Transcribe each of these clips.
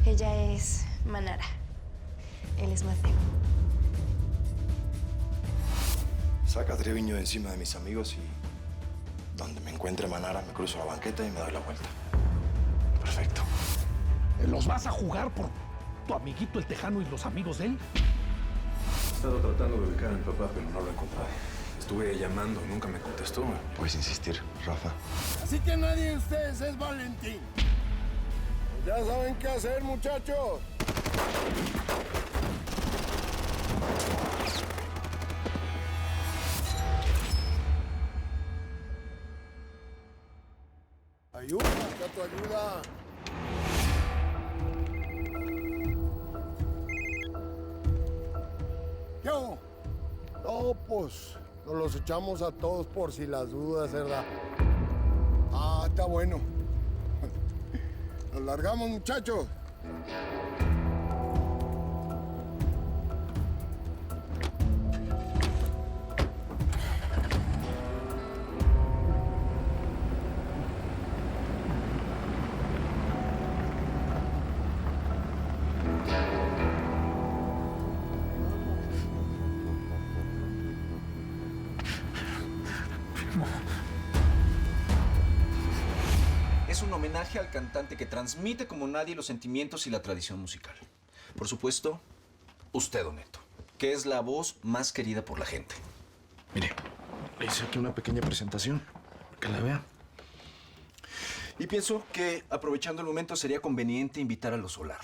Ella es Manara. Él es Mateo. Saca a Treviño de encima de mis amigos y donde me encuentre Manara me cruzo la banqueta y me doy la vuelta. Perfecto. ¿Los vas a jugar por tu amiguito el Tejano y los amigos de él? He estado tratando de ubicar a mi papá, pero no lo he encontrado. Estuve llamando, nunca me contestó. Puedes insistir, Rafa. Así que nadie de ustedes es Valentín. Pues ya saben qué hacer, muchachos. Ayuda, acá tu ayuda. ¿Qué hago? No, pues nos los echamos a todos por si las dudas, ¿verdad? Ah, está bueno. Nos largamos, muchachos. Es un homenaje al cantante que transmite como nadie los sentimientos y la tradición musical. Por supuesto, usted, Don Neto, que es la voz más querida por la gente. Mire, le hice aquí una pequeña presentación, que la vea. Y pienso que, aprovechando el momento, sería conveniente invitar a Los Solar.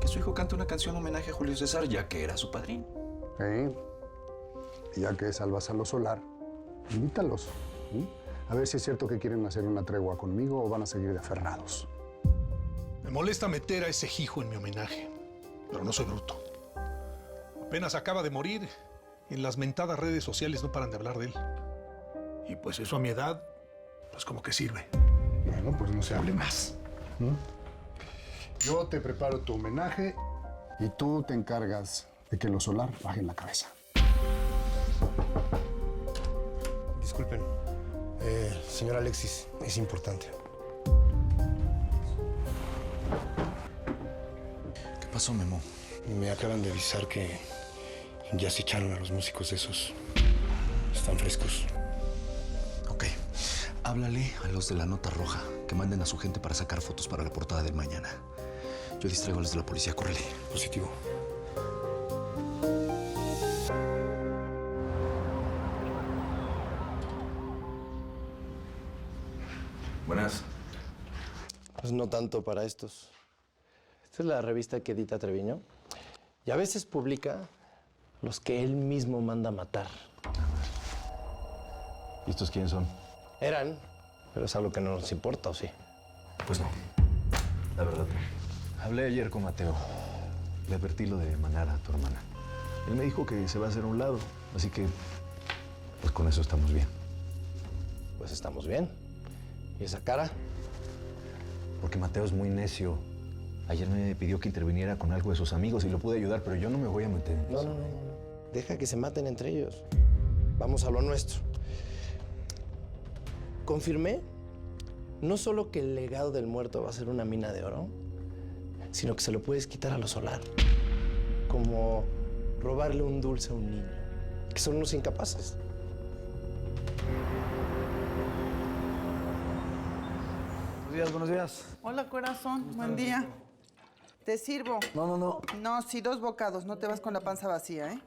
Que su hijo cante una canción homenaje a Julio César, ya que era su padrino. Y ya que salvas a Los Solar, invítalos. A ver si es cierto que quieren hacer una tregua conmigo o van a seguir de aferrados. Me molesta meter a ese hijo en mi homenaje, pero no soy bruto. Apenas acaba de morir y en las mentadas redes sociales no paran de hablar de él. Y pues eso a mi edad, pues como que sirve. Bueno, pues no se hable más. Yo te preparo tu homenaje y tú te encargas de que Los Solar bajen la cabeza. Disculpen. Señor Alexis, es importante. ¿Qué pasó, Memo? Me acaban de avisar que ya se echaron a los músicos esos. Están frescos. Ok. Háblale a los de la Nota Roja que manden a su gente para sacar fotos para la portada del mañana. Yo distraigo a los de la policía. Córrele. Positivo. Buenas. Pues no tanto para estos. Esta es la revista que edita Treviño. Y a veces publica los que él mismo manda matar. ¿Y estos quiénes son? Eran, pero es algo que no nos importa, ¿o sí? Pues no. La verdad. Hablé ayer con Mateo. Le advertí lo de Manara, tu hermana. Él me dijo que se va a hacer a un lado. Así que, pues con eso estamos bien. Pues estamos bien. ¿Y esa cara? Porque Mateo es muy necio. Ayer me pidió que interviniera con algo de sus amigos y lo pude ayudar, pero yo no me voy a meter en eso. No. Deja que se maten entre ellos. Vamos a lo nuestro. Confirmé no solo que el legado del muerto va a ser una mina de oro, sino que se lo puedes quitar a Los Solar. Como robarle un dulce a un niño, que son unos incapaces. Buenos días. Hola, corazón. Buen día. ¿Te sirvo? No. No, sí, 2 bocados. No te vas con la panza vacía, ¿eh?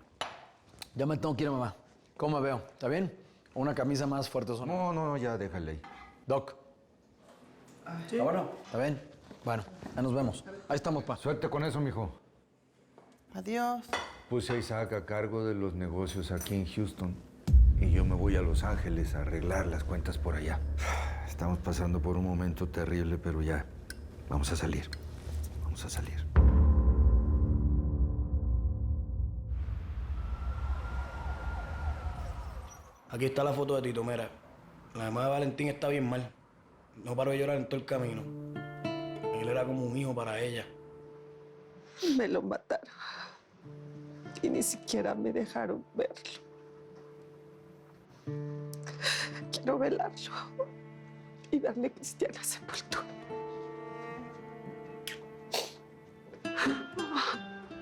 Ya me tengo que ir, mamá. ¿Cómo me veo? ¿Está bien? ¿O una camisa más fuerte o No, ya déjale ahí. Doc. ¿Está bueno? ¿Está bien? Bueno, ya nos vemos. Ahí estamos, pa. Suerte con eso, mijo. Adiós. Puse a Isaac a cargo de los negocios aquí en Houston y yo me voy a Los Ángeles a arreglar las cuentas por allá. Estamos pasando por un momento terrible, pero ya vamos a salir. Vamos a salir. Aquí está la foto de Tito, mira. La mamá de Valentín está bien mal. No paró de llorar en todo el camino. Él era como un hijo para ella. Me lo mataron. Y ni siquiera me dejaron verlo. Quiero velarlo y darle cristiana sepultura.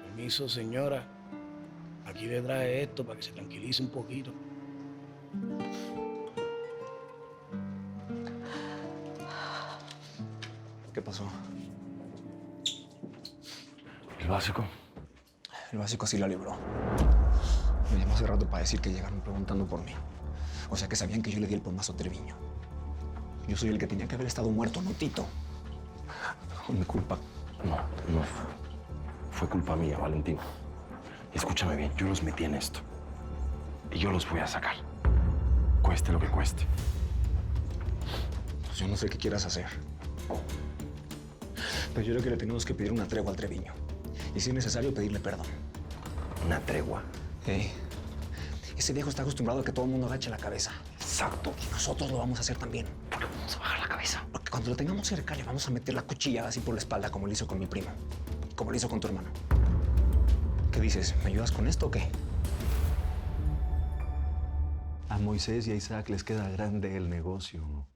Permiso, señora. Aquí le traje esto para que se tranquilice un poquito. ¿Qué pasó? ¿El básico? El básico sí la libró. Me llamó hace rato para decir que llegaron preguntando por mí. O sea que sabían que yo le di el pomazo a Treviño. Yo soy el que tenía que haber estado muerto, no Tito. Por mi culpa. No. Fue culpa mía, Valentín. Escúchame bien, yo los metí en esto. Y yo los voy a sacar. Cueste lo que cueste. Pues yo no sé qué quieras hacer. Pero yo creo que le tenemos que pedir una tregua al Treviño. Y si es necesario, pedirle perdón. ¿Una tregua? Ese viejo está acostumbrado a que todo el mundo agache la cabeza. Exacto. Y nosotros lo vamos a hacer también. ¿Por qué vamos a bajar la cabeza? Porque cuando lo tengamos cerca, le vamos a meter la cuchillada así por la espalda, como lo hizo con mi primo. Como lo hizo con tu hermano. ¿Qué dices? ¿Me ayudas con esto o qué? A Moisés y a Isaac les queda grande el negocio.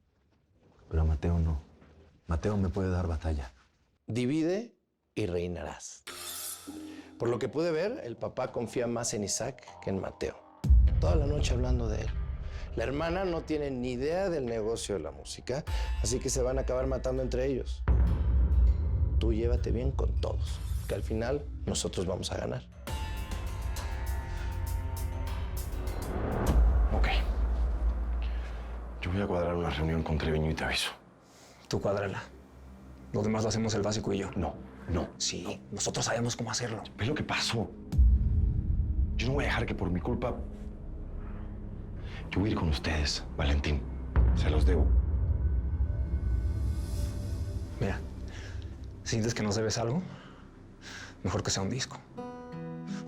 Pero a Mateo no. Mateo me puede dar batalla. Divide y reinarás. Por lo que pude ver, el papá confía más en Isaac que en Mateo. Toda la noche hablando de él. La hermana no tiene ni idea del negocio de la música, así que se van a acabar matando entre ellos. Tú llévate bien con todos, que al final nosotros vamos a ganar. Ok. Yo voy a cuadrar una reunión con Treviño y te aviso. Tú cuádrala. Los demás lo hacemos el básico y yo. No. Sí, nosotros sabemos cómo hacerlo. ¿Ves lo que pasó? Yo no voy a dejar que por mi culpa... Yo voy a ir con ustedes, Valentín. Se los debo. Mira, si sientes que nos debes algo, mejor que sea un disco.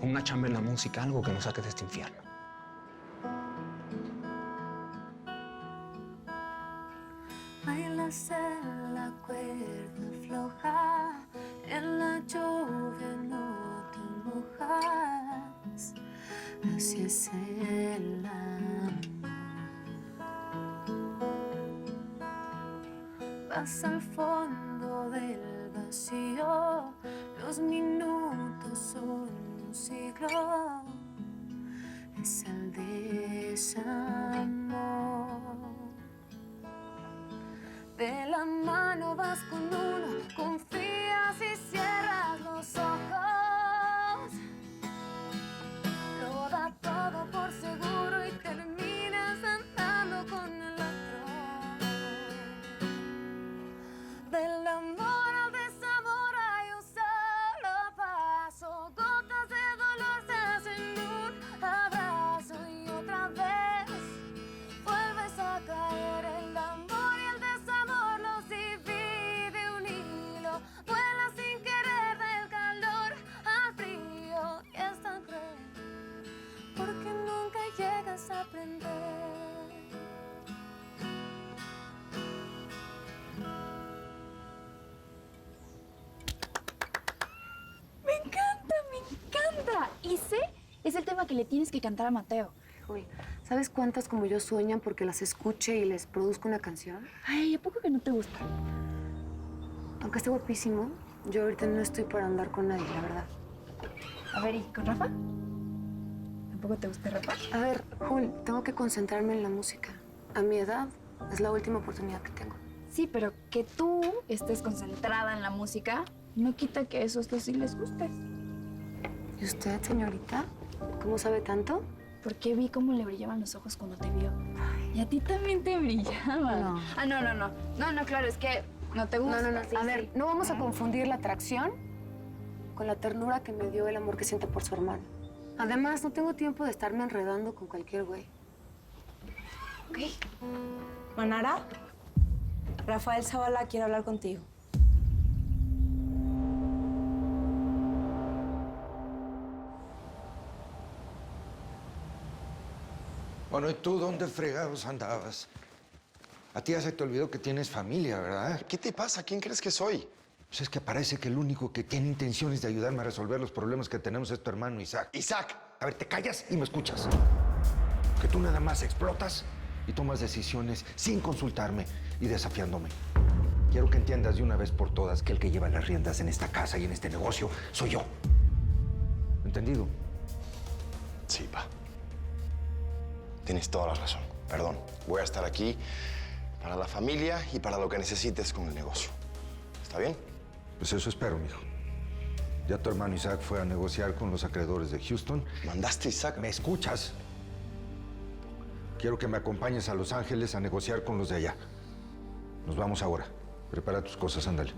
Una chamba en la música, algo que nos saque de este infierno. Bailas en la cuerda floja, en la lluvia no te mojas, así es el amor. Vas al fondo del vacío, los minutos son un siglo, es el desamor. De la mano vas con uno, confías y cierras los ojos. Lo da todo por seguro y terminas andando con el otro. Del amor al desamor hay un solo paso. Gotas de dolor se hacen un abrazo y otra vez vuelves a caer. El amor y el desamor los divide un hilo. Vuela sin querer del calor al frío y es tan cruel porque nunca llegas a aprender. ¡Me encanta, me encanta! Y sé, es el tema que le tienes que cantar a Mateo. Uy, ¿sabes cuántas como yo sueñan porque las escuche y les produzco una canción? Ay, ¿a poco que no te gusta? Aunque esté guapísimo, yo ahorita no estoy para andar con nadie, la verdad. A ver, ¿y con Rafa? ¿Tampoco te gusta Rafa? A ver, Jul, tengo que concentrarme en la música. A mi edad, es la última oportunidad que tengo. Sí, pero que tú estés concentrada en la música no quita que eso a estos sí les guste. ¿Y usted, señorita? ¿Cómo sabe tanto? Porque vi cómo le brillaban los ojos cuando te vio. Y a ti también te brillaban. No. Ah, no. No, claro, es que no te gusta. No. Sí, A ver, sí. no vamos a confundir la atracción con la ternura que me dio el amor que siento por su hermano. Además, no tengo tiempo de estarme enredando con cualquier güey. Ok. Manara, Rafael Zavala quiere hablar contigo. Bueno, ¿y tú dónde fregados andabas? A ti ya se te olvidó que tienes familia, ¿verdad? ¿Qué te pasa? ¿Quién crees que soy? Pues es que parece que el único que tiene intenciones de ayudarme a resolver los problemas que tenemos es tu hermano Isaac. ¡Isaac! A ver, te callas y me escuchas. Que tú nada más explotas y tomas decisiones sin consultarme y desafiándome. Quiero que entiendas de una vez por todas que el que lleva las riendas en esta casa y en este negocio soy yo. ¿Entendido? Sí, pa. Tienes toda la razón. Perdón. Voy a estar aquí para la familia y para lo que necesites con el negocio. ¿Está bien? Pues eso espero, mijo. Ya tu hermano Isaac fue a negociar con los acreedores de Houston. ¿Mandaste a Isaac? ¿Me escuchas? Quiero que me acompañes a Los Ángeles a negociar con los de allá. Nos vamos ahora. Prepara tus cosas, ándale.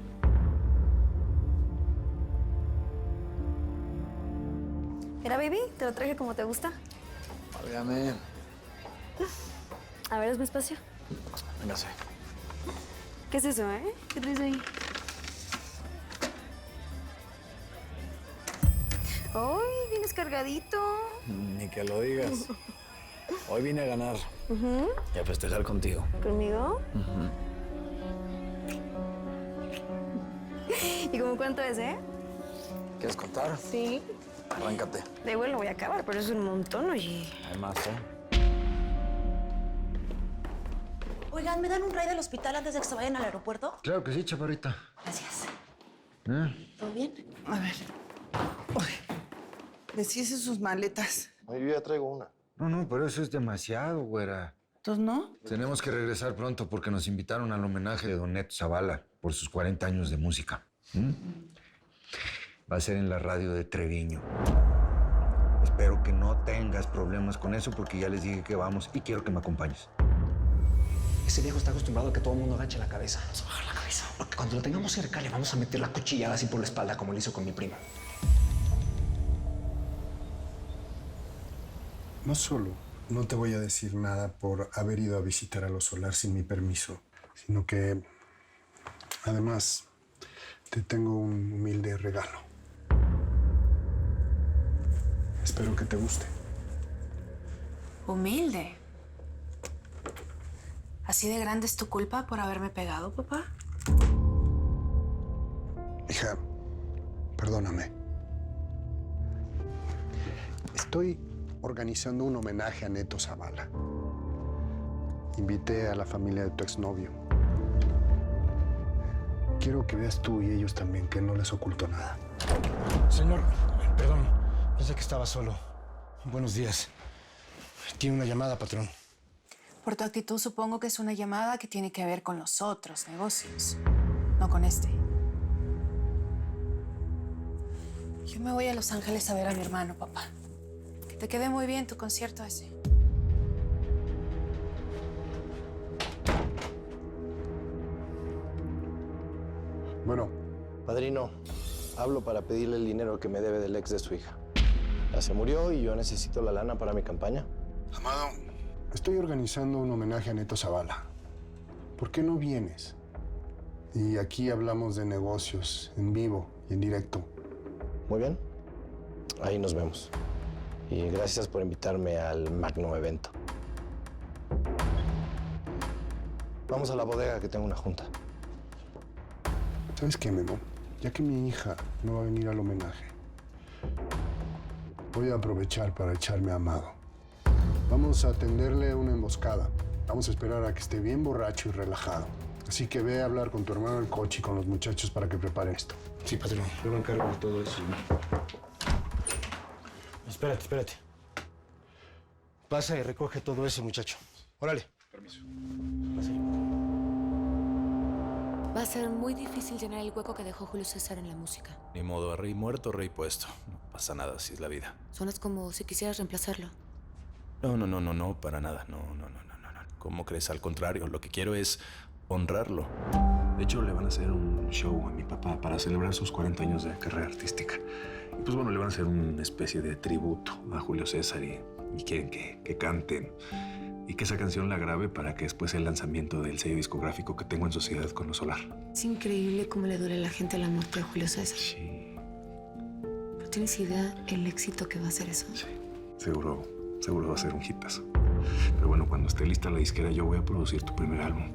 Mira, baby, te lo traje como te gusta. Válgame. A ver, es mi espacio. Véngase. ¿Qué es eso, ¿Qué traes ahí? ¡Ay, vienes cargadito! Ni que lo digas. Hoy vine a ganar y a festejar contigo. ¿Conmigo? ¿Y cómo cuánto es, ¿Quieres contar? Sí. Arráncate. De igual lo voy a acabar, pero es un montón, oye. Hay más, Oigan, ¿me dan un ride al hospital antes de que se vayan al aeropuerto? Claro que sí, chaparrita. Gracias. ¿Todo bien? A ver. Deshice sus maletas. Yo ya traigo una. No, pero eso es demasiado, güera. ¿Entonces no? Tenemos que regresar pronto porque nos invitaron al homenaje de Don Neto Zavala por sus 40 años de música. Va a ser en la radio de Treviño. Espero que no tengas problemas con eso porque ya les dije que vamos y quiero que me acompañes. Ese viejo está acostumbrado a que todo el mundo agache la cabeza. Vamos a bajar la cabeza. Porque cuando lo tengamos cerca le vamos a meter la cuchillada así por la espalda como lo hizo con mi prima. No solo no te voy a decir nada por haber ido a visitar a los Solar sin mi permiso, sino que además te tengo un humilde regalo. Espero que te guste. Humilde. ¿Así de grande es tu culpa por haberme pegado, papá? Hija, perdóname. Estoy organizando un homenaje a Neto Zavala. Invité a la familia de tu exnovio. Quiero que veas tú y ellos también que no les oculto nada. Señor, perdón. Pensé que estaba solo. Buenos días. Tiene una llamada, patrón. Por tu actitud supongo que es una llamada que tiene que ver con los otros negocios, no con este. Yo me voy a Los Ángeles a ver a mi hermano, papá. Que te quede muy bien tu concierto ese. Bueno. Padrino, hablo para pedirle el dinero que me debe del ex de su hija. Ya se murió y yo necesito la lana para mi campaña. Amado, estoy organizando un homenaje a Neto Zavala. ¿Por qué no vienes? Y aquí hablamos de negocios en vivo y en directo. Muy bien. Ahí nos vemos. Y gracias por invitarme al magno evento. Vamos a la bodega que tengo una junta. ¿Sabes qué, Memo? Ya que mi hija no va a venir al homenaje, voy a aprovechar para echarme a Amado. Vamos a tenderle una emboscada. Vamos a esperar a que esté bien borracho y relajado. Así que ve a hablar con tu hermano en el coche y con los muchachos para que preparen esto. Sí, patrón. Yo me encargo de todo eso. Espérate. Pasa y recoge todo eso, muchacho. Órale. Permiso. Va a ser muy difícil llenar el hueco que dejó Julio César en la música. Ni modo, a rey muerto, rey puesto. No pasa nada, así es la vida. Suenas como si quisieras reemplazarlo. No, para nada. No. ¿Cómo crees? Al contrario, lo que quiero es honrarlo. De hecho, le van a hacer un show a mi papá para celebrar sus 40 años de carrera artística. Y pues bueno, le van a hacer una especie de tributo a Julio César y quieren que canten y que esa canción la grabe para que después el lanzamiento del sello discográfico que tengo en sociedad con Los Solar. Es increíble cómo le duele a la gente la muerte de Julio César. Sí. ¿No tienes idea el éxito que va a ser eso? Sí, seguro va a ser un hitazo. Pero bueno, cuando esté lista la disquera, yo voy a producir tu primer álbum.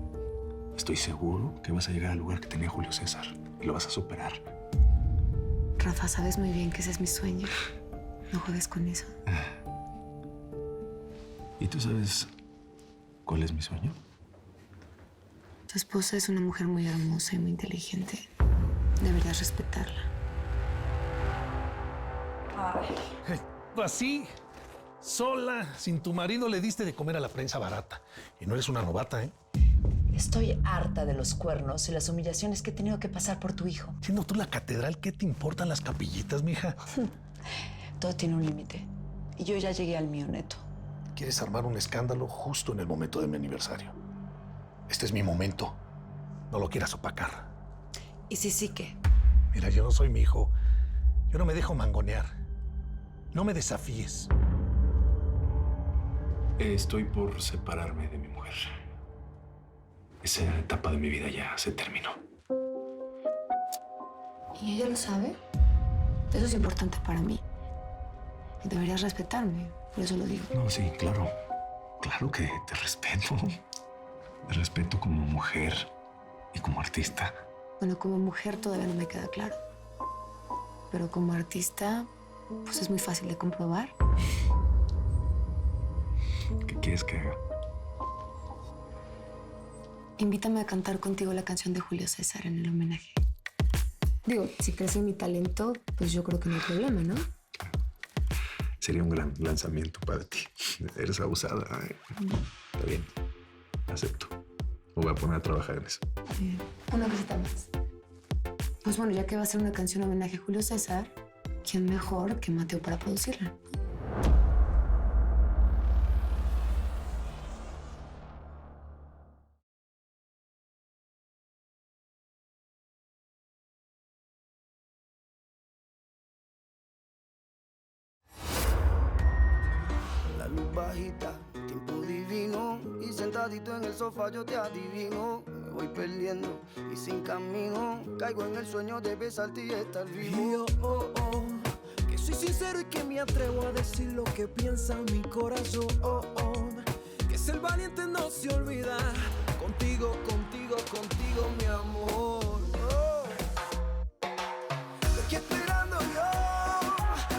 Estoy seguro que vas a llegar al lugar que tenía Julio César y lo vas a superar. Rafa, sabes muy bien que ese es mi sueño. No juegues con eso. ¿Y tú sabes cuál es mi sueño? Tu esposa es una mujer muy hermosa y muy inteligente. Deberías respetarla. Así, sola, sin tu marido, le diste de comer a la prensa barata. Y no eres una novata, ¿eh? Estoy harta de los cuernos y las humillaciones que he tenido que pasar por tu hijo. Siendo tú la catedral, ¿qué te importan las capillitas, mija? Todo tiene un límite. Y yo ya llegué al mío, Neto. Quieres armar un escándalo justo en el momento de mi aniversario. Este es mi momento. No lo quieras opacar. ¿Y si sí qué? Mira, yo no soy mi hijo. Yo no me dejo mangonear. No me desafíes. Estoy por separarme de mi mujer. Esa etapa de mi vida ya se terminó. ¿Y ella lo sabe? Eso es importante para mí. Y deberías respetarme, por eso lo digo. No, sí, claro. Claro que te respeto. Te respeto como mujer y como artista. Bueno, como mujer todavía no me queda claro. Pero como artista, pues es muy fácil de comprobar. ¿Qué quieres que haga? Invítame a cantar contigo la canción de Julio César en el homenaje. Digo, si crees en mi talento, pues yo creo que no hay problema, ¿no? Sería un gran lanzamiento para ti. Eres abusada. Está bien. Acepto. Me voy a poner a trabajar en eso. Bien. Una cosita más. Pues bueno, ya que va a ser una canción homenaje a Julio César, ¿quién mejor que Mateo para producirla? La luz bajita, tiempo divino, y sentadito en el sofá yo te adivino. Me voy perdiendo y sin camino, caigo en el sueño de besarte y estar vivo. Y yo, que soy sincero y que me atrevo a decir lo que piensa mi corazón. Que es el valiente no se olvida. Contigo, contigo, contigo, mi amor. Estoy aquí esperando yo,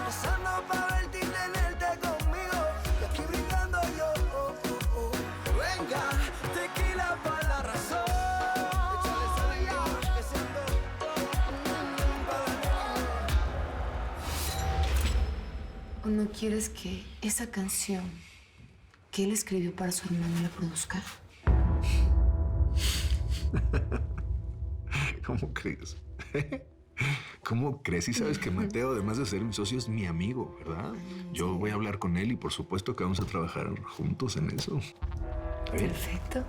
rezando para verte y tenerte conmigo. Y aquí brindando yo, venga, tequila para la razón. Échale salida, que siento ¿O no quieres que esa canción que él escribió para su hermano la produzca? ¿Cómo crees? ¿Cómo crees? Y sabes que Mateo, además de ser mi socio, es mi amigo, ¿verdad? Yo voy a hablar con él y por supuesto que vamos a trabajar juntos en eso. ¿Está bien? Perfecto.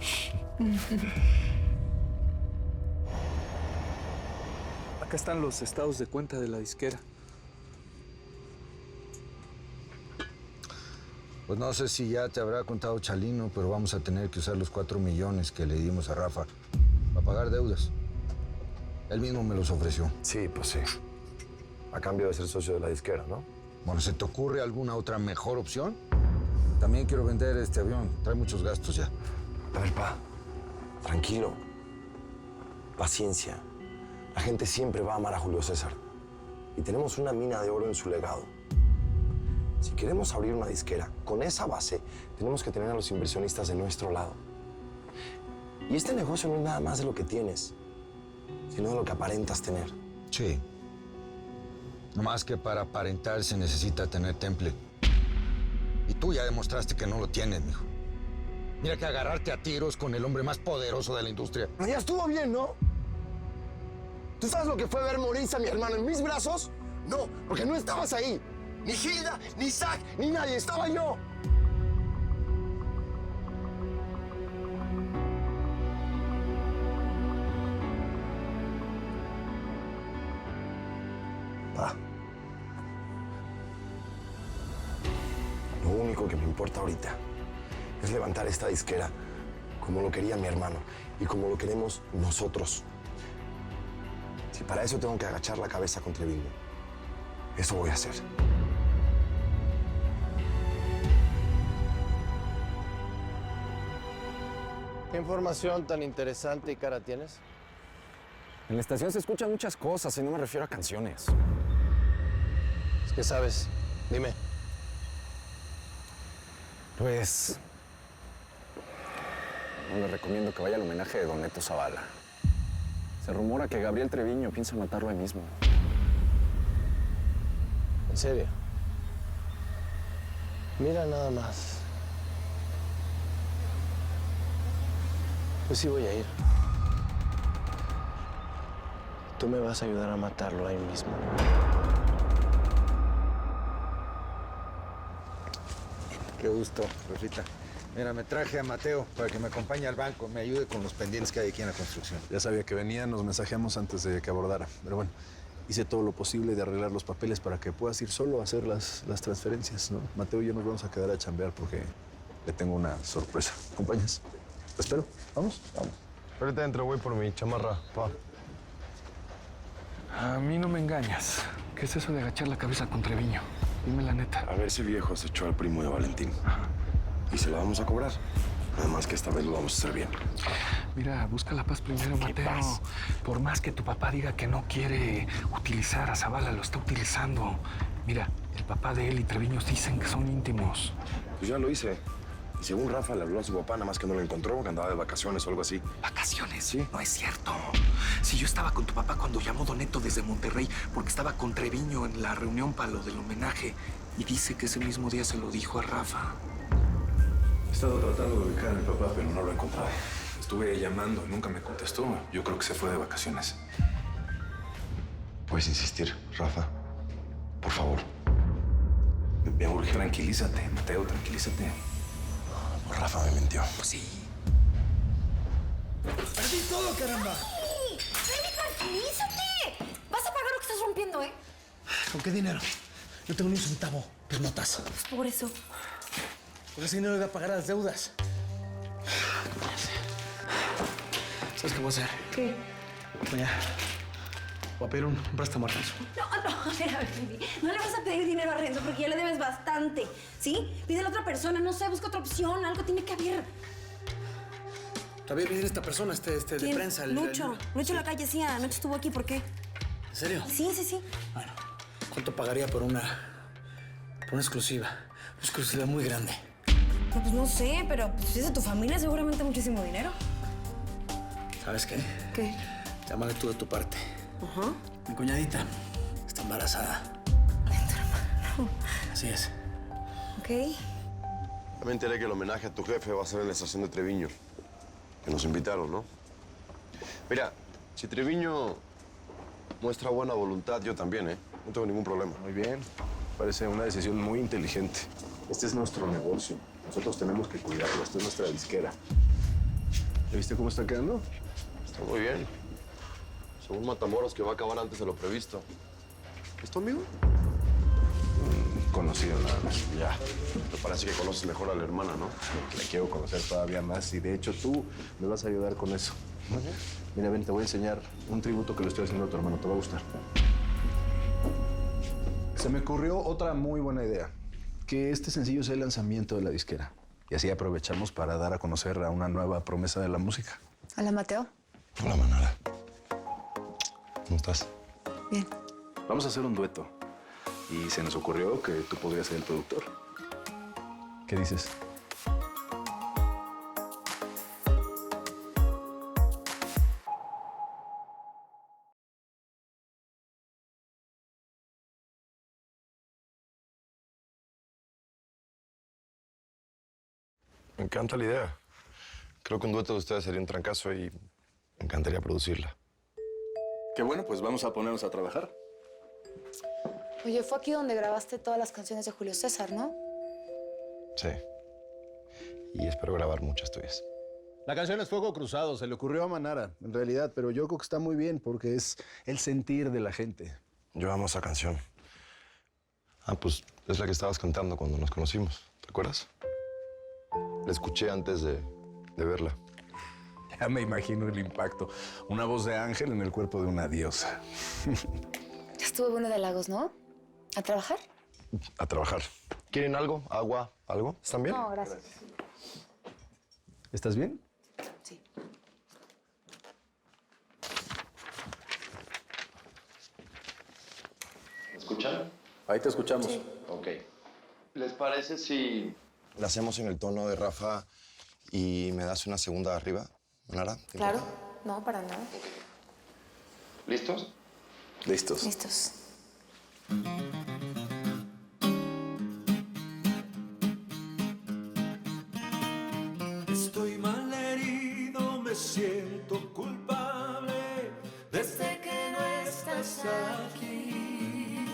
Acá están los estados de cuenta de la disquera. Pues no sé si ya te habrá contado Chalino, pero vamos a tener que usar los 4 millones que le dimos a Rafa para pagar deudas. Él mismo me los ofreció. Sí, pues sí. A cambio de ser socio de la disquera, ¿no? Bueno, ¿se te ocurre alguna otra mejor opción? También quiero vender este avión. Trae muchos gastos ya. A ver, pa, tranquilo. Paciencia. La gente siempre va a amar a Julio César. Y tenemos una mina de oro en su legado. Si queremos abrir una disquera, con esa base, tenemos que tener a los inversionistas de nuestro lado. Y este negocio no es nada más de lo que tienes, sino de lo que aparentas tener. Sí. No más que para aparentar se necesita tener temple. Y tú ya demostraste que no lo tienes, mijo. Mira que agarrarte a tiros con el hombre más poderoso de la industria. Ya estuvo bien, ¿no? ¿Tú sabes lo que fue ver morirse a mi hermano en mis brazos? No, porque no estabas ahí. Ni Hilda, ni Zach, ni nadie. Estaba yo. Pa. Lo único que me importa ahorita es levantar esta disquera como lo quería mi hermano y como lo queremos nosotros. Si para eso tengo que agachar la cabeza con Treviño, eso voy a hacer. ¿Qué información tan interesante y cara tienes? En la estación se escuchan muchas cosas y no me refiero a canciones. Es que sabes, dime. Pues... No le recomiendo que vaya al homenaje de Don Neto Zavala. Se rumora que Gabriel Treviño piensa matarlo ahí mismo. ¿En serio? Mira nada más. Pues sí voy a ir. Tú me vas a ayudar a matarlo ahí mismo. Qué gusto, Rosita. Mira, me traje a Mateo para que me acompañe al banco, me ayude con los pendientes que hay aquí en la construcción. Ya sabía que venía, nos mensajeamos antes de que abordara. Pero bueno, hice todo lo posible de arreglar los papeles para que puedas ir solo a hacer las transferencias, ¿no? Mateo y yo nos vamos a quedar a chambear porque le tengo una sorpresa. ¿Acompañas? Te espero. ¿Vamos? Vamos. Ahorita entro, voy por mi chamarra, pa. A mí no me engañas. ¿Qué es eso de agachar la cabeza con Treviño? Dime la neta. A ver si viejo se echó al primo de Valentín. Y se la vamos a cobrar. Además que esta vez lo vamos a hacer bien. Mira, busca la paz primero, Mateo. paz? Por más que tu papá diga que no quiere utilizar a Zavala, lo está utilizando. Mira, el papá de él y Treviño dicen que son íntimos. Pues ya lo hice. Y según Rafa le habló a su papá, nada más que no lo encontró, que andaba de vacaciones o algo así. ¿Vacaciones? Sí. No es cierto. Si yo estaba con tu papá cuando llamó Don Neto desde Monterrey, porque estaba con Treviño en la reunión para lo del homenaje, y dice que ese mismo día se lo dijo a Rafa. He estado tratando de ubicar a mi papá, pero no lo he encontrado. Estuve llamando, nunca me contestó. Yo creo que se fue de vacaciones. Puedes insistir, Rafa. Por favor. Me urge. Tranquilízate, Mateo, tranquilízate. Pues Rafa me mintió. Pues sí. ¡Perdí todo, caramba! ¡Ey! ¡Freddy, tranquilízate! Vas a pagar lo que estás rompiendo, ¿eh? ¿Con qué dinero? No tengo ni un centavo. ¿Qué notas? Pues por eso. Con ese dinero voy a pagar las deudas. ¿Sabes qué voy a hacer? ¿Qué? Voy a pedir un préstamo a Renzo. No, a ver, Freddy. No le vas a pedir dinero a Renzo porque ya le debes bastante, ¿sí? Pídele a otra persona, no sé, busca otra opción, algo tiene que haber. Todavía viene esta persona, de ¿Quién? prensa. Lucho. Lucho La Calle, sí, anoche estuvo aquí, ¿por qué? ¿En serio? Sí. Bueno, ¿cuánto pagaría por una exclusiva? Una exclusiva muy grande. No, pues no sé, pero pues, si es de tu familia, seguramente muchísimo dinero. ¿Sabes qué? ¿Qué? Llámale tú de tu parte. Ajá. Mi cuñadita está embarazada. No. Así es. Ok. Ya me enteré que el homenaje a tu jefe va a ser en la estación de Treviño. Que nos invitaron, ¿no? Mira, si Treviño muestra buena voluntad, yo también, ¿eh? No tengo ningún problema. Muy bien. Parece una decisión muy inteligente. Este es nuestro negocio. Nosotros tenemos que cuidarlo. Esta es nuestra disquera. ¿Ya viste cómo está quedando? Está muy bien. Según Matamoros, que va a acabar antes de lo previsto. ¿Es tu amigo? Conocido nada más. Ya. Pero parece que conoces mejor a la hermana, ¿no? Le quiero conocer todavía más y de hecho tú me vas a ayudar con eso. Mira, ven, te voy a enseñar un tributo que le estoy haciendo a tu hermano. Te va a gustar. Se me ocurrió otra muy buena idea. Que este sencillo sea el lanzamiento de la disquera. Y así aprovechamos para dar a conocer a una nueva promesa de la música. Hola, Mateo. Hola, Manara. ¿Cómo estás? Bien. Vamos a hacer un dueto. Y se nos ocurrió que tú podrías ser el productor. ¿Qué dices? Me encanta la idea. Creo que un dueto de ustedes sería un trancazo y me encantaría producirla. Qué bueno, pues vamos a ponernos a trabajar. Oye, fue aquí donde grabaste todas las canciones de Julio César, ¿no? Sí. Y espero grabar muchas tuyas. La canción es Fuego Cruzado, se le ocurrió a Manara, en realidad, pero yo creo que está muy bien porque es el sentir de la gente. Yo amo esa canción. Ah, pues es la que estabas cantando cuando nos conocimos, ¿te acuerdas? La escuché antes de verla. Ya me imagino el impacto. Una voz de ángel en el cuerpo de una diosa. Ya estuvo bueno de Lagos, ¿no? ¿A trabajar? A trabajar. ¿Quieren algo? ¿Agua? ¿Algo? ¿Están bien? No, gracias. ¿Estás bien? Sí. ¿Me escuchan? Ahí te escuchamos. Sí. Ok. ¿Les parece si la hacemos en el tono de Rafa ¿Y me das una segunda arriba, Manara? Claro, no, para nada. ¿Listos? Listos. Listos. Estoy malherido, me siento culpable desde que no estás aquí.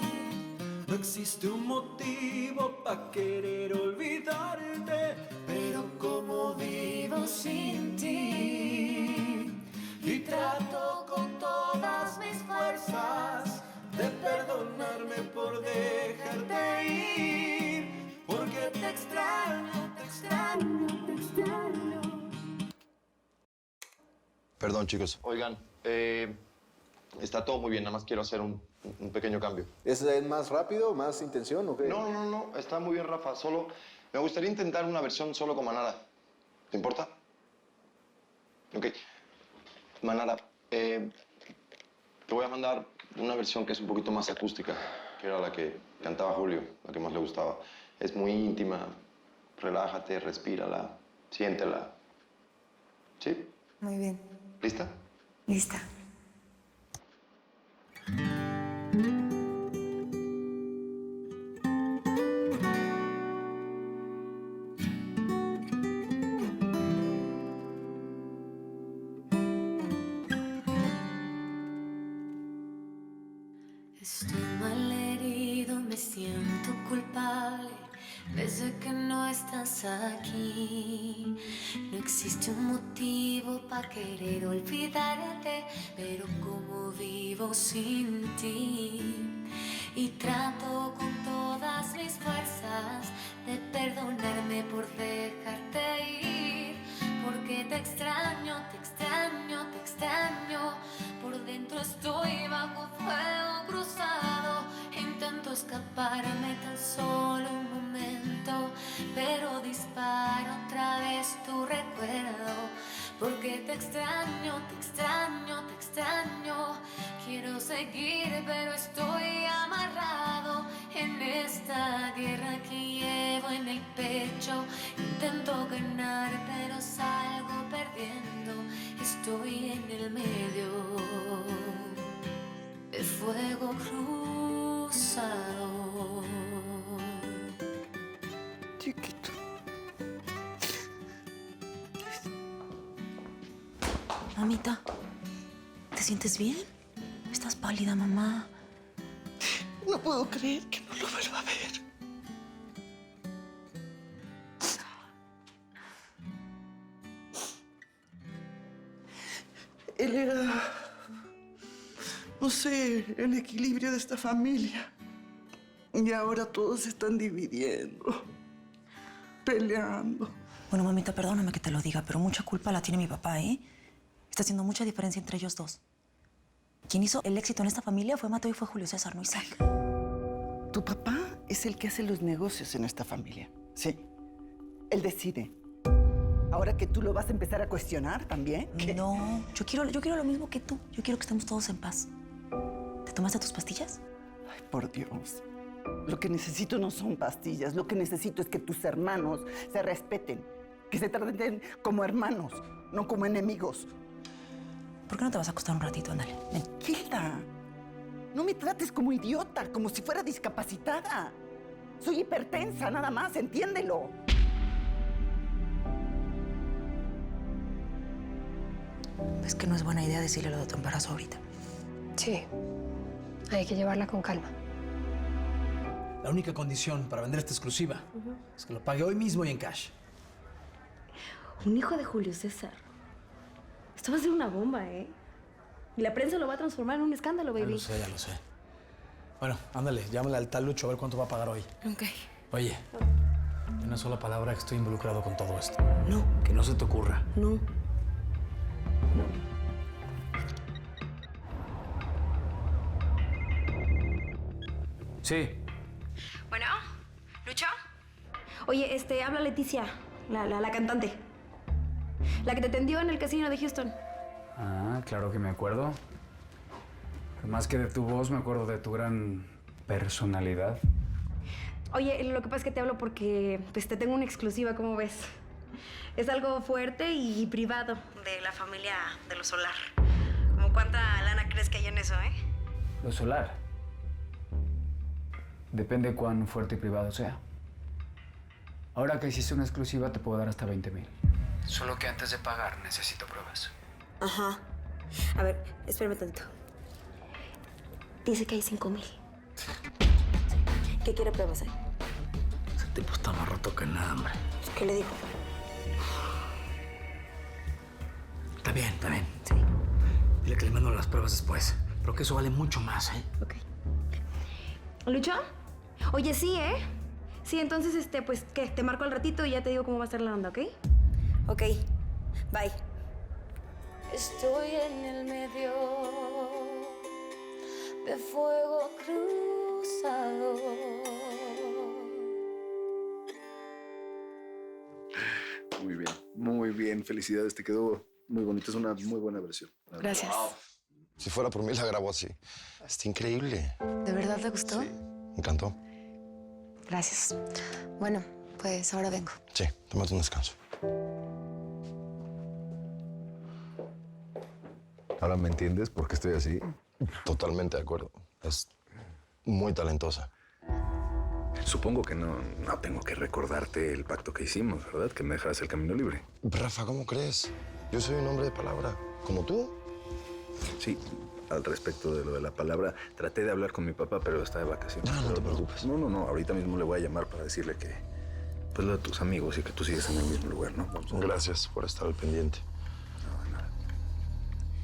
No existe un motivo para querer olvidarte, pero como vivo sin ti y trato con todas mis fuerzas de perdonarme por dejarte ir, porque te extraño, te extraño, te extraño. Perdón, chicos. Oigan, está todo muy bien, nada más quiero hacer un pequeño cambio. ¿Es más rápido, más intención o qué? No, está muy bien, Rafa. Solo me gustaría intentar una versión solo con Manara. ¿Te importa? Ok. Manara, te voy a mandar una versión que es un poquito más acústica, que era la que cantaba Julio, la que más le gustaba. Es muy íntima. Relájate, respírala, siéntela. ¿Sí? Muy bien. ¿Lista? Lista. Estoy malherido, me siento culpable desde que no estás aquí. No existe un motivo para querer olvidarte, pero como vivo sin ti y trato con todas mis fuerzas de perdonarme por dejarte ir, porque te extraño, te extraño, te extraño. Por dentro estoy bajo fuego cruzado. Intento escaparme tan solo un momento, pero dispara otra vez tu recuerdo. Porque te extraño, te extraño, te extraño. Quiero seguir, pero estoy amarrado en esta guerra que llevo en el pecho. Intento ganar, pero salgo perdiendo. Estoy en el medio de fuego cruzado. Chiquito. Mamita, ¿te sientes bien? Estás pálida, mamá. No puedo creer que no lo vuelva a ver. Él era, no sé, el equilibrio de esta familia. Y ahora todos se están dividiendo, peleando. Bueno, mamita, perdóname que te lo diga, pero mucha culpa la tiene mi papá, ¿eh? Está haciendo mucha diferencia entre ellos dos. Quien hizo el éxito en esta familia fue Mateo y fue Julio César, no Isaac. Tu papá es el que hace los negocios en esta familia, sí. Él decide. ¿Ahora que tú lo vas a empezar a cuestionar también? ¿Qué? No, yo quiero lo mismo que tú. Yo quiero que estemos todos en paz. ¿Te tomaste tus pastillas? Ay, por Dios. Lo que necesito no son pastillas. Lo que necesito es que tus hermanos se respeten. Que se traten como hermanos, no como enemigos. ¿Por qué no te vas a acostar un ratito? Ándale, ven. Hilda, no me trates como idiota, como si fuera discapacitada. Soy hipertensa, nada más, entiéndelo. Es que no es buena idea decirle lo de tu embarazo ahorita. Sí, hay que llevarla con calma. La única condición para vender esta exclusiva es que lo pague hoy mismo y en cash. Un hijo de Julio César. Esto va a ser una bomba, ¿eh? Y la prensa lo va a transformar en un escándalo, baby. Ya lo sé. Bueno, ándale, llámale al tal Lucho a ver cuánto va a pagar hoy. Ok. Oye, una sola palabra que estoy involucrado con todo esto. No. Que no se te ocurra. No. Sí. Bueno, ¿Lucho? Oye, habla Leticia, la cantante. La que te atendió en el casino de Houston. Ah, claro que me acuerdo. Más que de tu voz, me acuerdo de tu gran personalidad. Oye, lo que pasa es que te hablo porque pues, te tengo una exclusiva, ¿cómo ves? Es algo fuerte y privado de la familia de los Solar. ¿Cómo cuánta lana crees que hay en eso, eh? Lo Solar. Depende cuán fuerte y privado sea. Ahora que hiciste una exclusiva, te puedo dar hasta 20,000. Solo que antes de pagar, necesito pruebas. Ajá. A ver, espérame tantito. Dice que hay 5,000. ¿Qué quiere pruebas ahí? Ese tipo está más roto que nada, hombre. ¿Qué le dijo? Está bien, está bien. Sí. Dile que le mando las pruebas después. Pero que eso vale mucho más, ¿eh? Ok. ¿Lucho? Oye, sí, ¿eh? Sí, entonces, pues, ¿qué? Te marco al ratito y ya te digo cómo va a estar la onda, ¿ok? Ok. Bye. Estoy en el medio de fuego cruzado. Muy bien. Felicidades, te quedó muy bonito. Es una muy buena versión. Gracias. Si fuera por mí, la grabo así. Está increíble. ¿De verdad te gustó? Sí. Me encantó. Gracias. Bueno, pues ahora vengo. Sí, tómate un descanso. ¿Ahora me entiendes por qué estoy así? Totalmente de acuerdo. Es muy talentosa. Supongo que no tengo que recordarte el pacto que hicimos, ¿verdad? Que me dejarás el camino libre. Rafa, ¿cómo crees? Yo soy un hombre de palabra, como tú. Sí, al respecto de lo de la palabra, traté de hablar con mi papá, pero está de vacaciones. No te preocupes. No, ahorita mismo le voy a llamar para decirle que, pues, lo de tus amigos y que tú sigues en el mismo lugar, ¿no? Gracias por estar al pendiente.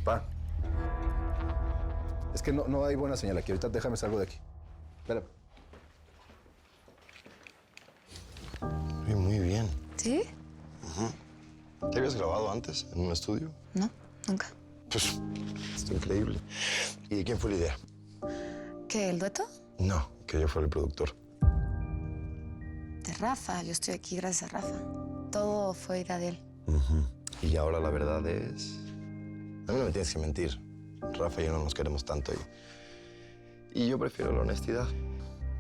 Pa. Es que no hay buena señal aquí. Ahorita déjame salgo de aquí. Espera. Muy bien. ¿Sí? ¿Te habías grabado antes en un estudio? No, nunca. Pues, está increíble. ¿Y de quién fue la idea? ¿Qué, el dueto? No, que yo fuera el productor. De Rafa. Yo estoy aquí gracias a Rafa. Todo fue idea de él. Y ahora la verdad es... A mí no me tienes que mentir. Rafa y yo no nos queremos tanto y yo prefiero la honestidad.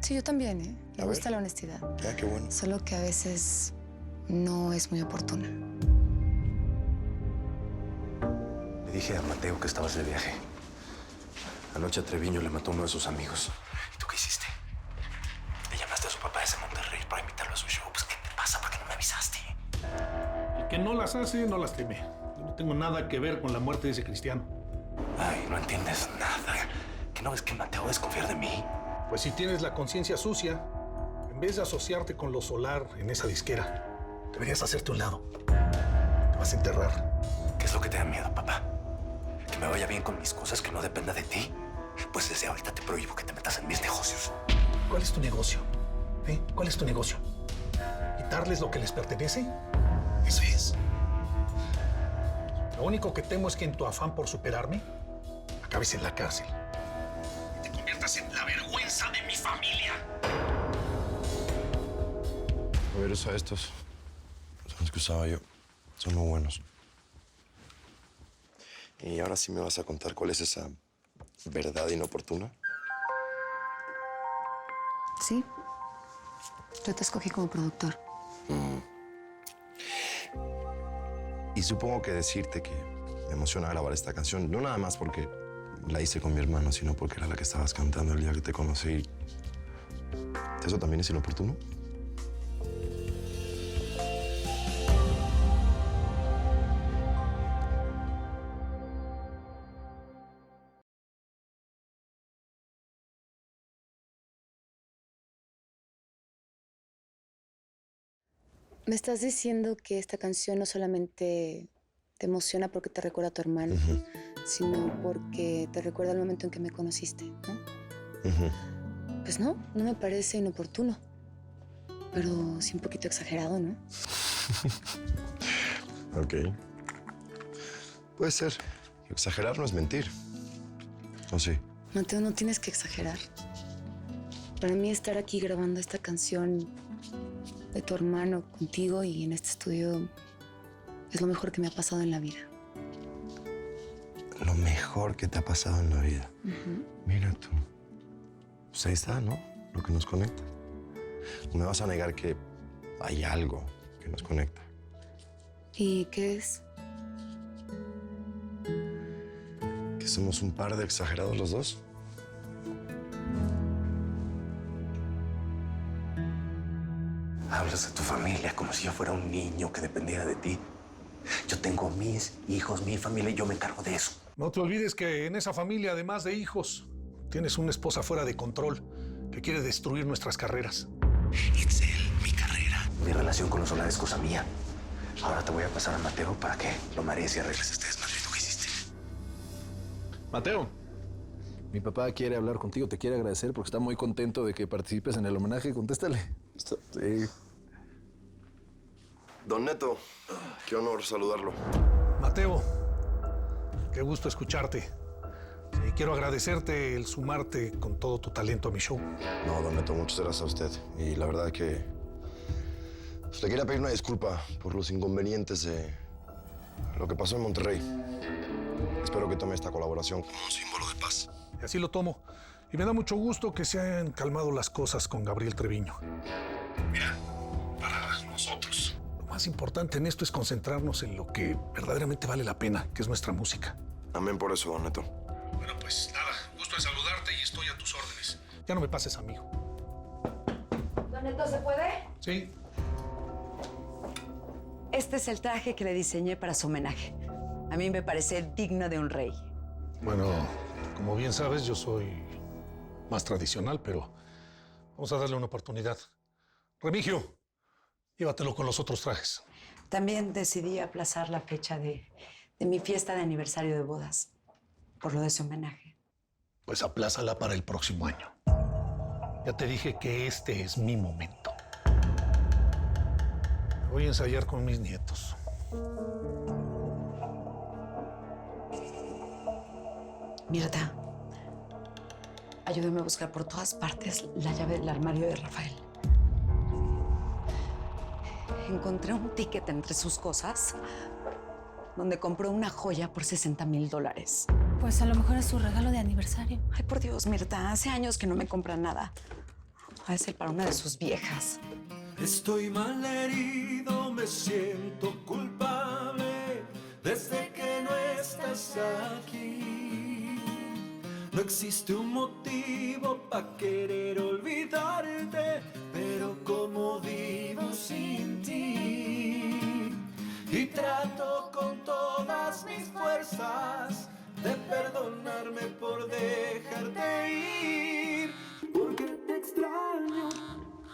Sí, yo también, ¿eh? Me gusta la honestidad. Ah, qué bueno. Solo que a veces no es muy oportuna. Le dije a Mateo que estabas de viaje. Anoche a Treviño le mató uno de sus amigos. ¿Y tú qué hiciste? Le llamaste a su papá desde Monterrey para invitarlo a su show. Pues, ¿qué te pasa? ¿Por qué no me avisaste? El que no las hace, no las teme. Yo no tengo nada que ver con la muerte de ese cristiano. Ay, no entiendes nada. ¿Que no ves que Mateo va a desconfiar de mí? Pues si tienes la conciencia sucia, en vez de asociarte con lo Solar en esa disquera, deberías hacerte un lado. Te vas a enterrar. ¿Qué es lo que te da miedo, papá? ¿Que me vaya bien con mis cosas, que no dependa de ti? Pues desde ahorita te prohíbo que te metas en mis negocios. ¿Cuál es tu negocio? ¿Cuál es tu negocio? ¿Quitarles lo que les pertenece? Eso es. Lo único que temo es que en tu afán por superarme, acabes en la cárcel. Y te conviertas en la vergüenza de mi familia. A ver, usa estos. Son los que usaba yo. Son muy buenos. Y ahora sí me vas a contar cuál es esa verdad inoportuna. Sí. Yo te escogí como productor. Y supongo que decirte que me emociona grabar esta canción, no nada más porque la hice con mi hermano, sino porque era la que estabas cantando el día que te conocí. ¿Eso también es inoportuno? Me estás diciendo que esta canción no solamente te emociona porque te recuerda a tu hermano, sino porque te recuerda el momento en que me conociste, ¿no? Pues no me parece inoportuno, pero sí un poquito exagerado, ¿no? Ok. Puede ser. Exagerar no es mentir. ¿O sí? Mateo, no tienes que exagerar. Para mí estar aquí grabando esta canción de tu hermano contigo y en este estudio es lo mejor que me ha pasado en la vida. Lo mejor que te ha pasado en la vida. Mira tú. Pues ahí está, ¿no? Lo que nos conecta. No me vas a negar que hay algo que nos conecta. ¿Y qué es? ¿Que somos un par de exagerados los dos? Hablas de tu familia como si yo fuera un niño que dependiera de ti. Yo tengo mis hijos, mi familia y yo me encargo de eso. No te olvides que en esa familia, además de hijos, tienes una esposa fuera de control que quiere destruir nuestras carreras. Itzel, mi carrera. Mi relación con los Solar es cosa mía. Ahora te voy a pasar a Mateo para que lo marees y arregles este desmadrito que hiciste. Mateo, mi papá quiere hablar contigo, te quiere agradecer porque está muy contento de que participes en el homenaje. Contéstale. Sí. Don Neto, qué honor saludarlo. Mateo, qué gusto escucharte. Y quiero agradecerte el sumarte con todo tu talento a mi show. No, don Neto, muchas gracias a usted. Y la verdad que le quería pedir una disculpa por los inconvenientes de lo que pasó en Monterrey. Espero que tome esta colaboración como un símbolo de paz. Y así lo tomo. Y me da mucho gusto que se hayan calmado las cosas con Gabriel Treviño. Mira, para nosotros, lo más importante en esto es concentrarnos en lo que verdaderamente vale la pena, que es nuestra música. Amén por eso, don Neto. Bueno, pues nada, gusto en saludarte y estoy a tus órdenes. Ya no me pases, amigo. ¿Don Neto, se puede? Sí. Este es el traje que le diseñé para su homenaje. A mí me parece digno de un rey. Bueno, como bien sabes, yo soy más tradicional, pero vamos a darle una oportunidad. Remigio, llévatelo con los otros trajes. También decidí aplazar la fecha de mi fiesta de aniversario de bodas, por lo de su homenaje. Pues aplázala para el próximo año. Ya te dije que este es mi momento. Voy a ensayar con mis nietos. Mirta, ayúdame a buscar por todas partes la llave del armario de Rafael. Encontré un ticket entre sus cosas donde compró una joya por $60,000. Pues a lo mejor es su regalo de aniversario. Ay, por Dios, Mirta, hace años que no me compra nada. Va a ser para una de sus viejas. Estoy mal herido, me siento culpable desde que no estás aquí. No existe un motivo para querer olvidarte, pero como vivo sin ti. Y trato con todas mis fuerzas de perdonarme por dejarte ir, porque te extraño.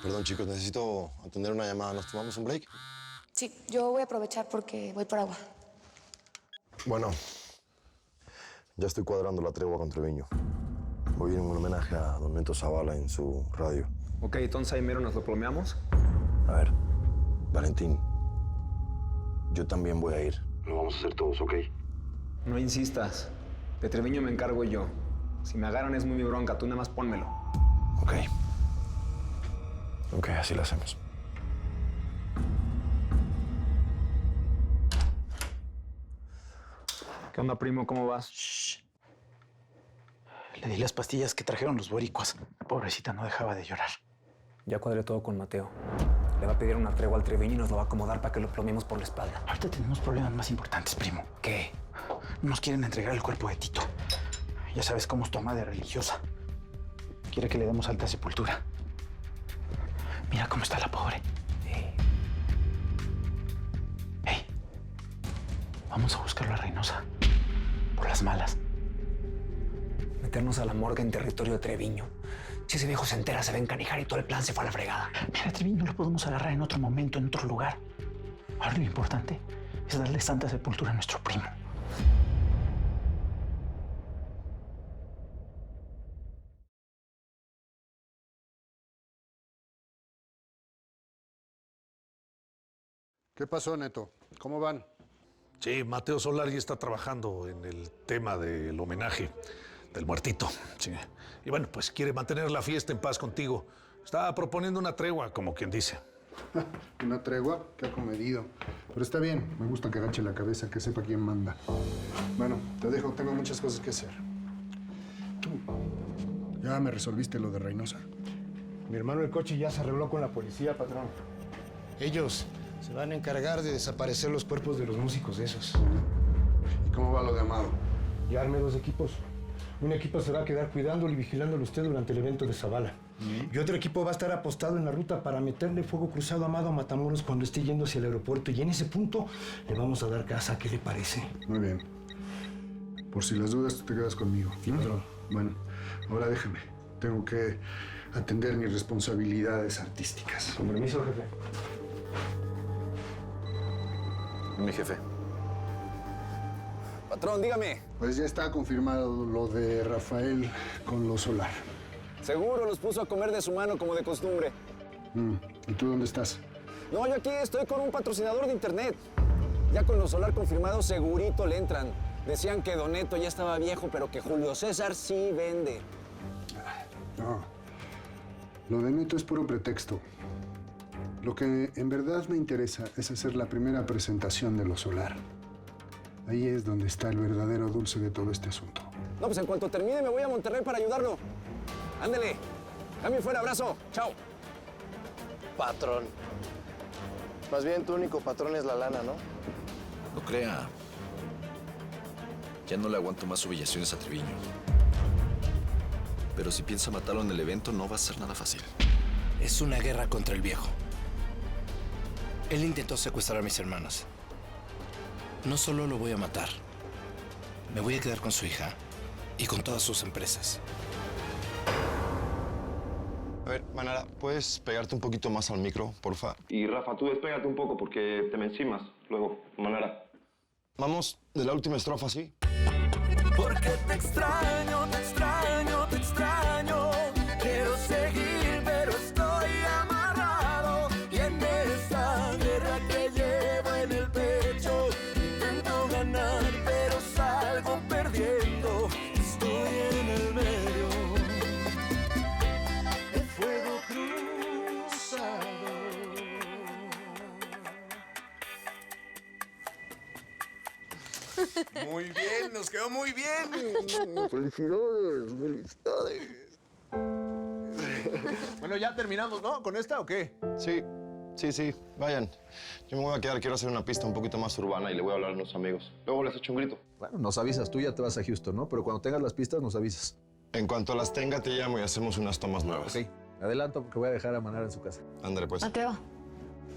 Perdón, chicos, necesito atender una llamada. ¿Nos tomamos un break? Sí, yo voy a aprovechar porque voy por agua. Bueno, ya estoy cuadrando la tregua con Treviño. Voy en un homenaje a don Neto Zavala en su radio. Ok, entonces ahí mero nos lo plomeamos. A ver, Valentín, yo también voy a ir. Lo vamos a hacer todos, ¿ok? No insistas. De Treviño me encargo yo. Si me agarran es muy mi bronca, tú nada más pónmelo. Ok. Ok, así lo hacemos. ¿Qué onda, primo? ¿Cómo vas? Shh. Le di las pastillas que trajeron los boricuas. La pobrecita no dejaba de llorar. Ya cuadré todo con Mateo. Le va a pedir una tregua al Treviño y nos lo va a acomodar para que lo plomemos por la espalda. Ahorita tenemos problemas más importantes, primo. ¿Qué? Nos quieren entregar el cuerpo de Tito. Ya sabes cómo es tu ama de religiosa. Quiere que le demos alta sepultura. Mira cómo está la pobre. Hey, vamos a buscarlo a Reynosa. Por las malas. Meternos a la morgue en territorio de Treviño. Si ese viejo se entera, se va a encanijar y todo el plan se fue a la fregada. Mira, Treviño lo podemos agarrar en otro momento, en otro lugar. Ahora lo importante es darle santa sepultura a nuestro primo. ¿Qué pasó, Neto? ¿Cómo van? Sí, Mateo Solar ya está trabajando en el tema del homenaje del muertito. Sí. Y bueno, pues quiere mantener la fiesta en paz contigo. Está proponiendo una tregua, como quien dice. Una tregua, qué acomedido. Pero está bien, me gusta que agache la cabeza, que sepa quién manda. Bueno, te dejo, tengo muchas cosas que hacer. Tú, ¿ya me resolviste lo de Reynosa? Mi hermano el coche ya se arregló con la policía, patrón. Ellos Se van a encargar de desaparecer los cuerpos de los músicos esos. ¿Y cómo va lo de Amado? Ya armé 2 equipos. Un equipo se va a quedar cuidándolo y vigilándolo usted durante el evento de Zavala. Y otro equipo va a estar apostado en la ruta para meterle fuego cruzado a Amado a Matamoros cuando esté yendo hacia el aeropuerto. Y en ese punto le vamos a dar casa. ¿Qué le parece? Muy bien. Por si las dudas, tú te quedas conmigo. Sí, patrón. Bueno, ahora déjeme. Tengo que atender mis responsabilidades artísticas. Con permiso, jefe. Mi jefe. Patrón, dígame. Pues ya está confirmado lo de Rafael con lo solar. Seguro los puso a comer de su mano como de costumbre. ¿Y tú dónde estás? No, yo aquí estoy con un patrocinador de internet. Ya con lo solar confirmado, segurito le entran. Decían que Don Neto ya estaba viejo, pero que Julio César sí vende. No. Lo de Neto es puro pretexto. Lo que en verdad me interesa es hacer la primera presentación de lo solar. Ahí es donde está el verdadero dulce de todo este asunto. No, pues en cuanto termine me voy a Monterrey para ayudarlo. Ándele. Cambio fuera, abrazo. Chao. Patrón. Más bien tu único patrón es la lana, ¿no? No crea. Ya no le aguanto más humillaciones a Treviño. Pero si piensa matarlo en el evento, no va a ser nada fácil. Es una guerra contra el viejo. Él intentó secuestrar a mis hermanas. No solo lo voy a matar, me voy a quedar con su hija y con todas sus empresas. A ver, Manara, ¿puedes pegarte un poquito más al micro, porfa? Y Rafa, tú despégate un poco porque te me encimas luego, Manara. Vamos de la última estrofa, ¿sí? Porque te extraño, te extraño, te extraño. Quiero seguir, pero estoy amarrado. Y en esta guerra que llevo en el pecho, intento ganar, pero salgo perdiendo. Estoy en el medio de fuego cruzado. Muy bien, nos quedó muy bien. Felicidades, felicidades. Bueno, ¿ya terminamos, no? ¿Con esta o qué? Sí, vayan. Yo me voy a quedar, quiero hacer una pista un poquito más urbana y le voy a hablar a unos amigos. Luego les echo un grito. Bueno, nos avisas, tú ya te vas a Houston, ¿no? Pero cuando tengas las pistas, nos avisas. En cuanto las tenga, te llamo y hacemos unas tomas nuevas. Ok, adelanto porque voy a dejar a Manara en su casa. Ándale, pues. Mateo,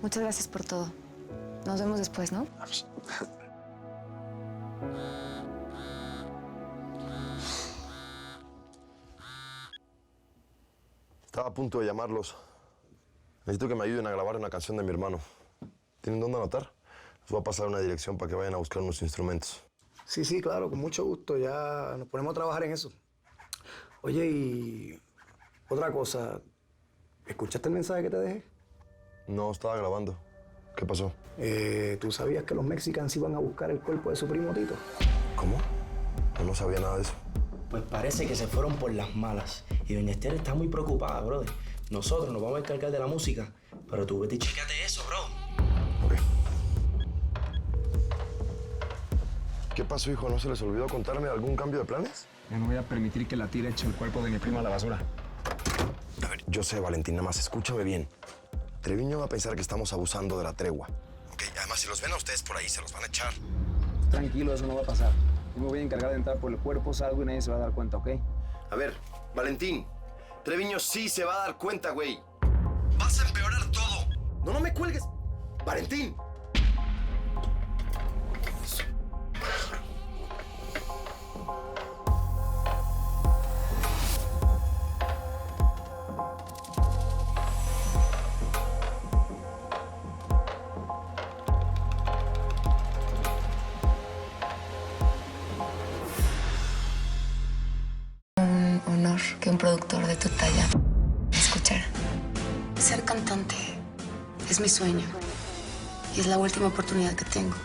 muchas gracias por todo. Nos vemos después, ¿no? Estaba a punto de llamarlos. Necesito que me ayuden a grabar una canción de mi hermano. ¿Tienen dónde anotar? Les voy a pasar una dirección para que vayan a buscar unos instrumentos. Sí, claro, con mucho gusto. Ya nos ponemos a trabajar en eso. Oye, y otra cosa. ¿Escuchaste el mensaje que te dejé? No, estaba grabando. ¿Qué pasó? ¿Tú sabías que los mexicanos iban a buscar el cuerpo de su primo Tito? ¿Cómo? No sabía nada de eso. Pues parece que se fueron por las malas. Y doña Esther está muy preocupada, brother. Nosotros nos vamos a encargar de la música, pero tú vete y chécate eso, bro. Ok. ¿Qué pasó, hijo? ¿No se les olvidó contarme algún cambio de planes? Yo no voy a permitir que la tira eche el cuerpo de mi prima a la basura. A ver, yo sé, Valentín, nada más escúchame bien. Treviño va a pensar que estamos abusando de la tregua. Ok, además, si los ven a ustedes por ahí, se los van a echar. Tranquilo, eso no va a pasar. Yo me voy a encargar de entrar por el cuerpo, salgo y nadie se va a dar cuenta, ¿ok? A ver, Valentín, Treviño sí se va a dar cuenta, güey. Vas a empeorar todo. No me cuelgues. Valentín. Honor que un productor de tu talla me escuchara. Ser cantante es mi sueño y es la última oportunidad que tengo.